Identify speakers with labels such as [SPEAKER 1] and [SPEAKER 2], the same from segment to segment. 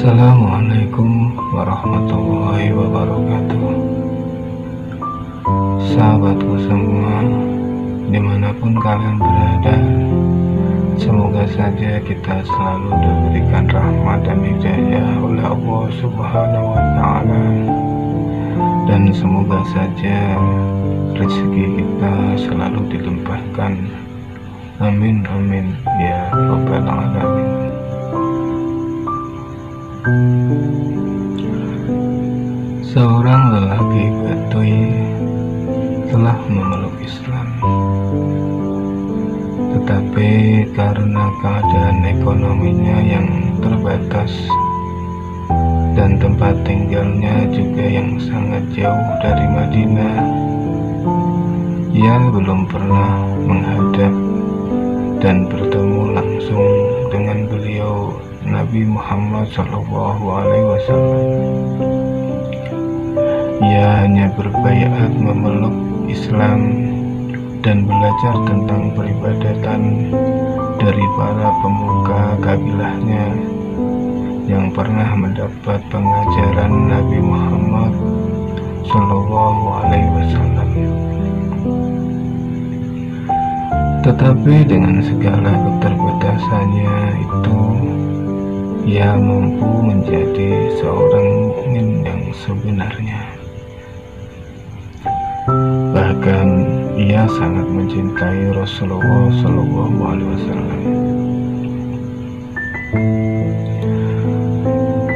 [SPEAKER 1] Assalamualaikum warahmatullahi wabarakatuh. Sahabatku semua, dimanapun kalian berada, semoga saja kita selalu diberikan rahmat dan hidayah oleh Allah Subhanahu wa Ta'ala, dan semoga saja rezeki kita selalu dilimpahkan. Amin amin ya rabbal alamin. Seorang lelaki Badui telah memeluk Islam, tetapi karena keadaan ekonominya yang terbatas dan tempat tinggalnya juga yang sangat jauh dari Madinah, ia belum pernah menghadap dan bertemu langsung dengan beliau Nabi Muhammad SAW. Ia hanya berbaiat memeluk Islam dan belajar tentang peribadatan dari para pemuka kabilahnya yang pernah mendapat pengajaran Nabi Muhammad SAW. Tetapi dengan segala keterbatasannya itu, ia mampu menjadi seorang mukmin yang sebenarnya. Bahkan ia sangat mencintai Rasulullah SAW.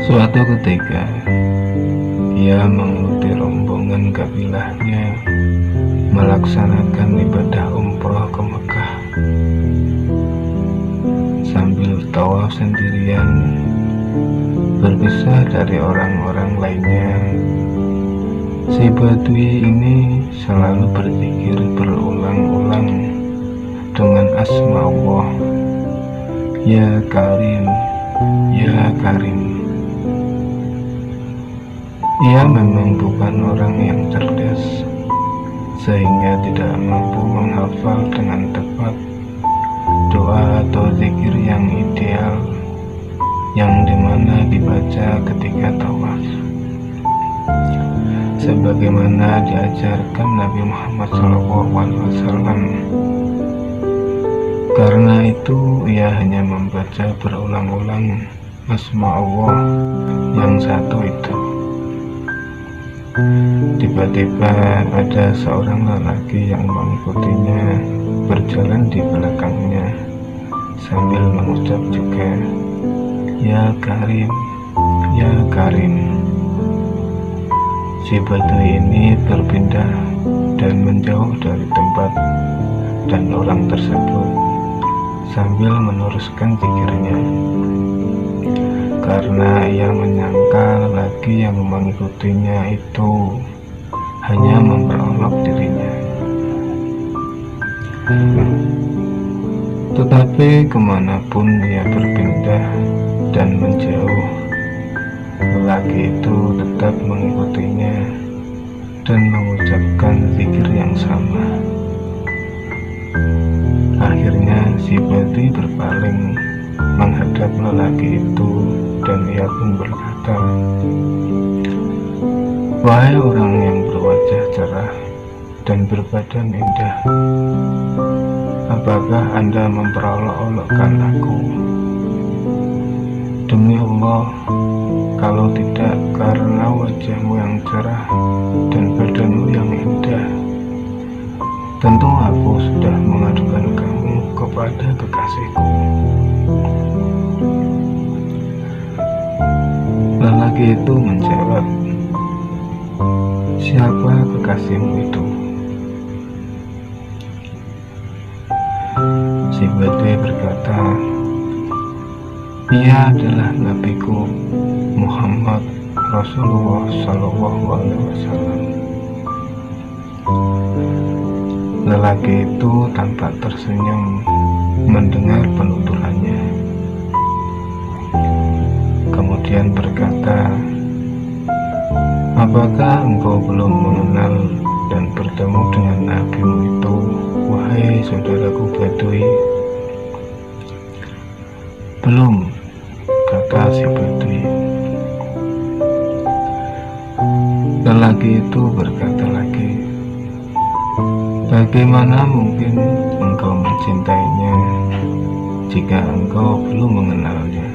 [SPEAKER 1] Suatu ketika, ia mengikuti rombongan kabilahnya melaksanakan ibadah umroh ke Mekah. Sambil tawaf sendirian, berpisah dari orang-orang lainnya, si Badui ini selalu berzikir berulang-ulang dengan asma Allah, Ya Karim, Ya Karim. Ia memang bukan orang yang cerdas, sehingga tidak mampu menghafal dengan tepat doa atau zikir yang ideal yang dimana dibaca ketika tawaf, sebagaimana diajarkan Nabi Muhammad SAW. Karena itu ia hanya membaca berulang-ulang asma Allah yang satu itu. Tiba-tiba ada seorang lelaki yang mengikutinya berjalan di belakangnya sambil mengucap juga, Ya Karim, Ya Karim. Si Badui ini berpindah dan menjauh dari tempat dan orang tersebut sambil meneruskan zikirnya, karena ia menyangka lelaki yang mengikutinya itu hanya memperolok dirinya. Tetapi kemanapun ia berpindah dan menjauh, lelaki itu tetap mengikutinya dan mengucapkan zikir yang sama. Akhirnya si Badui berpaling menghadap lelaki itu dan ia pun berkata, Wahai orang yang berwajah cerah dan berbadan indah, apakah Anda memperolok-olokkan aku? Demi Allah, kalau tidak karena wajahmu yang cerah dan badanmu yang indah, tentu aku sudah mengadukan kamu kepada kekasihku. Lelaki itu menjawab, Siapa kekasihmu itu? Si Badui berkata, Ia adalah nabiku Muhammad Rasulullah SAW. Lelaki itu tampak tersenyum mendengar penuturannya. Kemudian berkata, Apakah engkau belum mengenal dan bertemu dengan nabimu itu, wahai saudaraku Badui?
[SPEAKER 2] Belum, kata si Badui.
[SPEAKER 1] Lelaki itu berkata lagi, "Bagaimana mungkin engkau mencintainya jika engkau belum mengenalnya?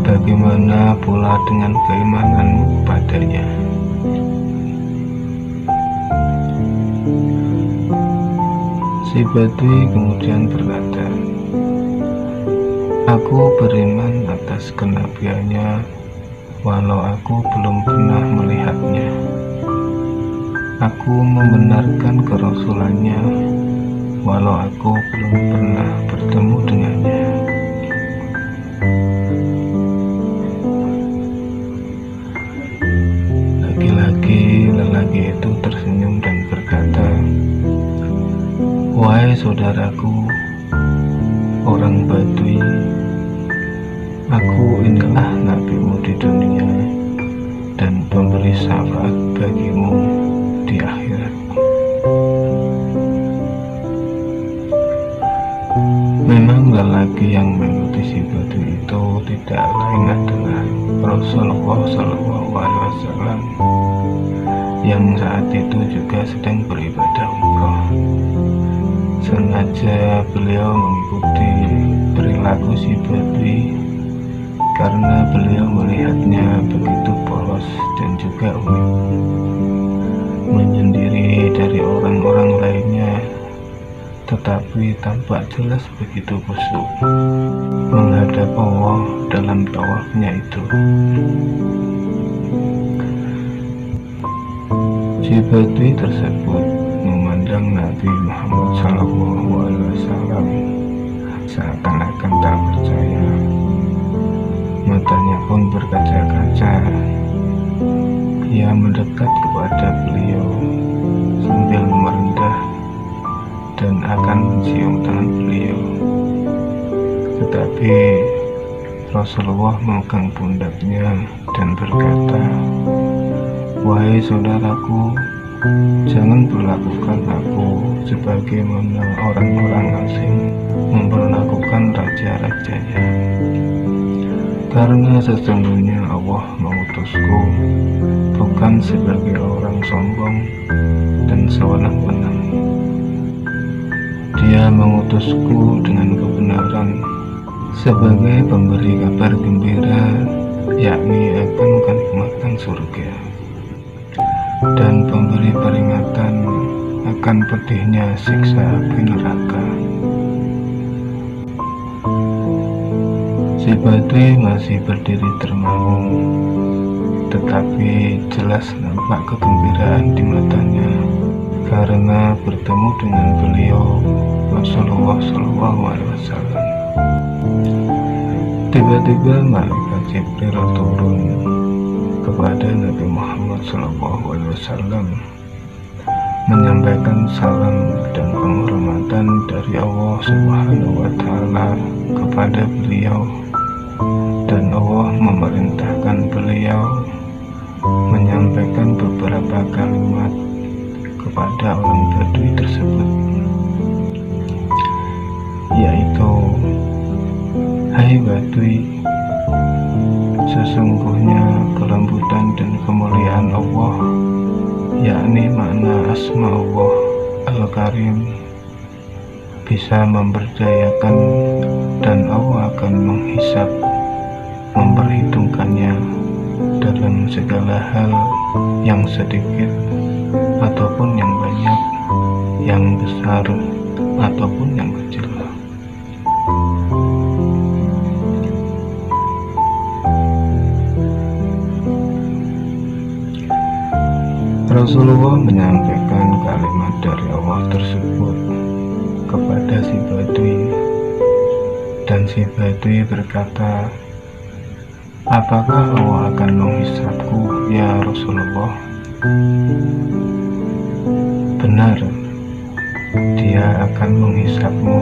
[SPEAKER 1] Bagaimana pula dengan keimananmu padanya?" Si Badui kemudian berkata, "Aku beriman atas kenabiannya, walau aku belum pernah melihatnya. Aku membenarkan kerasulannya, walau aku belum pernah bertemu dengannya." Lagi-lagi lelaki itu tersenyum dan berkata, "Wahai saudaraku, orang Badui, aku inilah nabimu di dunia dan pemberi syafaat bagimu di akhirat." Memang lelaki yang mengikuti si Badui itu tidak lain adalah Rasulullah SAW, yang saat itu juga sedang beribadah umroh. Sengaja beliau mengikuti perilaku si Badui karena beliau melihatnya begitu polos dan juga unik, menyendiri dari orang-orang lainnya, tetapi tampak jelas begitu khusyuk menghadap Allah dalam tawafnya itu. Si Badui tersebut memandang Nabi Muhammad SAW seakan-akan tak percaya. Matanya pun berkaca-kaca. Ia mendekat kepada beliau sambil merendah dan akan mencium tangan beliau. Tetapi Rasulullah memegang pundaknya dan berkata, "Wahai saudaraku, jangan perlakukan aku sebagaimana orang-orang asing memperlakukan raja-rajanya. Karena sesungguhnya Allah mengutusku bukan sebagai orang sombong dan sewenang-wenang. Dia mengutusku dengan kebenaran sebagai pemberi kabar gembira, yakni akan kenikmatan surga, dan pemberi peringatan akan pedihnya siksa api neraka." Si Badui masih berdiri termangu, tetapi jelas nampak kegembiraan di matanya karena bertemu dengan beliau Rasulullah SAW. Tiba-tiba malaikat Jibril turun kepada Nabi Muhammad SAW, menyampaikan salam dan penghormatan dari Allah Subhanahu wa Ta'ala kepada beliau, dan Allah memerintahkan beliau menyampaikan beberapa kalimat kepada orang Badui tersebut, yaitu, "Hai Badui, sesungguhnya kelembutan dan kemuliaan Allah, yakni makna asma Allah Al-Karim, bisa memberdayakan, dan Allah akan menghisab, memperhitungkannya dalam segala hal, yang sedikit ataupun yang banyak, yang besar ataupun yang kecil." Rasulullah menyampaikan kalimat dari Allah tersebut kepada si Badui, dan si Badui berkata, "Apakah Allah akan menghisabku, ya Rasulullah?" "Benar, Dia akan menghisabmu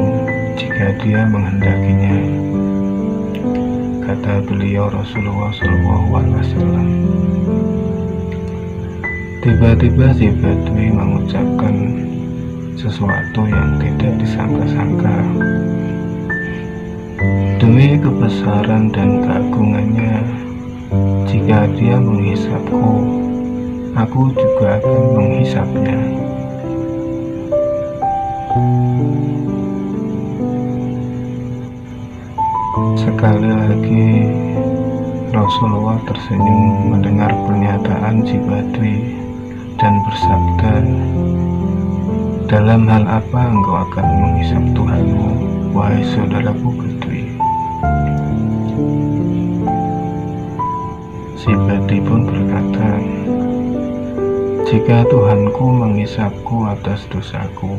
[SPEAKER 1] jika Dia menghendakinya," kata beliau Rasulullah SAW. Tiba-tiba si Badui mengucapkan sesuatu yang tidak disangka-sangka. Demi kebesaran dan keagungannya, Jika dia menghisapku, aku juga akan menghisapnya. Sekali lagi Rasulullah tersenyum mendengar pernyataan si Badui dan bersabda, "Dalam hal apa engkau akan menghisap Tuhanmu, wahai saudaraku Badui?" Si Badui pun berkata, "Jika Tuhanku menghisapku atas dosaku,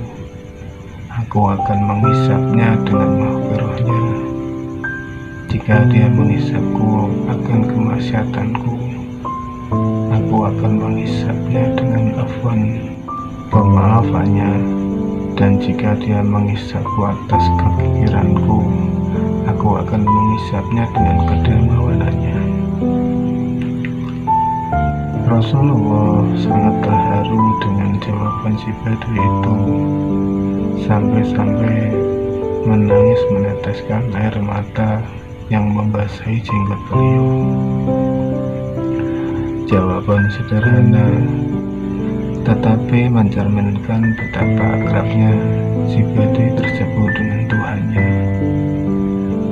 [SPEAKER 1] aku akan menghisapnya dengan maghfirah-Nya. Jika dia menghisapku akan kemaksiatanku, aku akan menghisapnya dengan afwan, pemaafannya. Dan jika dia menghisapku atas kepikiranku, aku akan menghisapnya dengan kedermawanannya." Rasulullah sangat terharu dengan jawaban si Badui itu, sampai-sampai menangis meneteskan air mata yang membasahi jenggot beliau. Jawaban sederhana, tetapi mencerminkan betapa akrabnya si Badui tersebut dengan Tuhannya,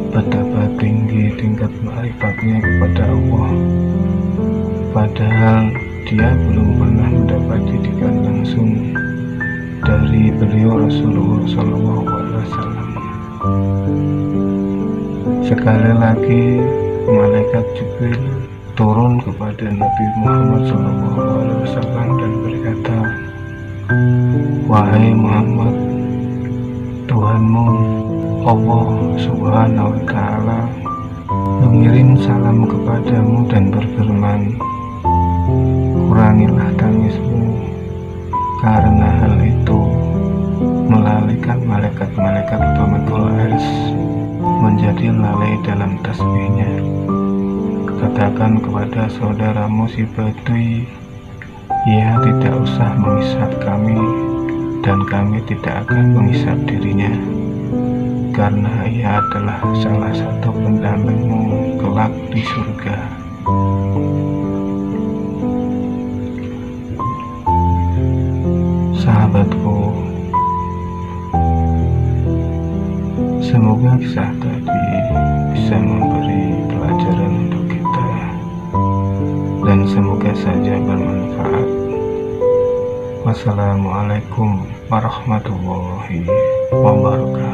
[SPEAKER 1] betapa tinggi tingkat ma'rifatnya kepada Allah, padahal dia belum pernah mendapat didikan langsung dari beliau Rasulullah SAW. Sekali lagi malaikat Jibril turun kepada Nabi Muhammad SAW dan berkata, "Wahai Muhammad, Tuhanmu Allah Subhanahu wa Ta'ala mengirim salam kepadamu dan berfirman, kurangilah tangismu, karena hal itu melalaikan malaikat-malaikat pemikul ars menjadi lalai dalam tasbihnya. Katakan kepada saudaramu si Badui, ia tidak usah menghisap kami, dan kami tidak akan menghisap dirinya, karena ia adalah salah satu pendampingmu kelak di surga." Sahabatku, semoga kisah tadi bisa memberi pelajaran untuk kita, dan semoga saja bermanfaat. Wassalamualaikum warahmatullahi wabarakatuh.